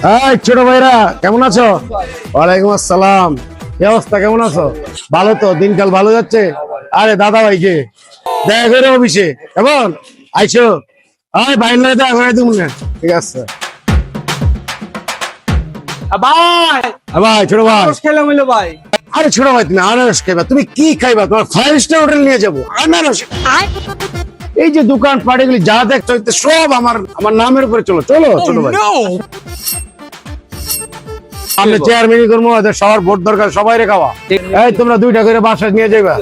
এই ছোট ভাইরা কেমন আছো? ওয়ালাইকুম আসসালাম। কি অবস্থা, কেমন আছো? ভালো তো, দিনকাল ভালো যাচ্ছে? আরে দাদা ভাইকে দেখা করে অফিসে কেমন আইছো? বাইরে না দেখা করে তুমি, ঠিক আছে ভাই ভাই। ছোট ভাই খেলাম হইলো ভাই। আরে ছোট ভাই তুমি আনারস খাইবা? তুমি কি খাইবা? তোমার 5 স্টার হোটেল নিয়ে যাবো আনারস। এই যে দোকান পাড়েগুলি যা দেখছো সব আমার আমার নামের উপরে। চলো চলো ছোট ভাই, আমরা চেয়ারম্যানই করবো, সবার ভোট দরকার, সবাই রে খাওয়া। এই তোমরা 2টা করে বাসায় নিয়ে যাবা।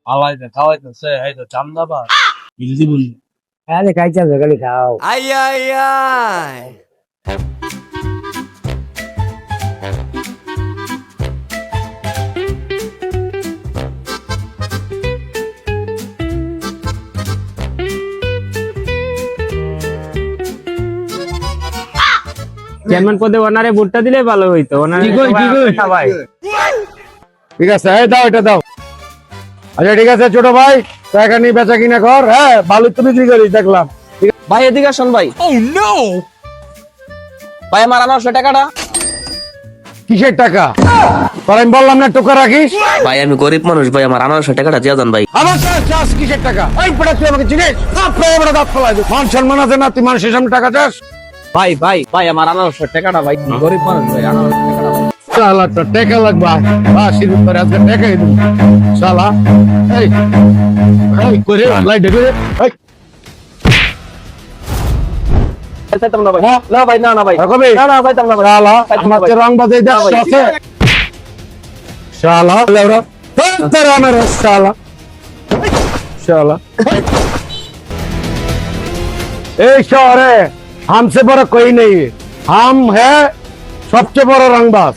আলাইতে খাওয়াইতেছে এই তো চান্দা বিলদি বলি আরে খাইছা খালি খাও। Ay, ay, ay. চেয়ারম্যান পদে ওনারে ভোটটা দিলে ভালো হইতো। ওনারে সবাই ঠিক আছে, এই দাও, এটা দাও। আচ্ছা ঠিক আছে ছোট ভাই, টাকা নিয়ে বেচা কিনা কর। হ্যাঁ ভালো তো বিক্রি করিস দেখলাম। ভাই এদিকে আসুন ভাই। ভাই আমার 900 টাকাটা। কিসের টাকা? তোর আমি বললাম না টোকা রাখিস। ভাই আমি গরিব মানুষ ভাই, আমার 900 টাকাটা দিয়ে দেন ভাই। আমার চাষ কিসের টাকা? ওই পড়া তুই আমাকে চিনিস? দাঁত ফেলাই দে। মান সম্মান আছে না, তুই মানুষের সামনে টাকা চাস? ভাই ভাই ভাই আমার 900 টাকাটা ভাই, গরিব মানুষ ভাই 900 টাকাটা ভাই। শালা তো টাকা লাগবে। বাসির উপরে আজকে টাকাই দিবি শালা। এই এই করে লাইট ঢেকে দে। এই চাইতাম না ভাই। না ভাই না না ভাই। কবে? না না চাইতাম না ভাই। শালা চাইতাম না আমার ভাই। যে রং বাজে দেখ না ভাই। আছে শালা। লেওরা তোর আমার শালা শালা। এই শহরে हमसे बड़ा कोई नहीं है, हम है सबसे बड़ा रंगबाज।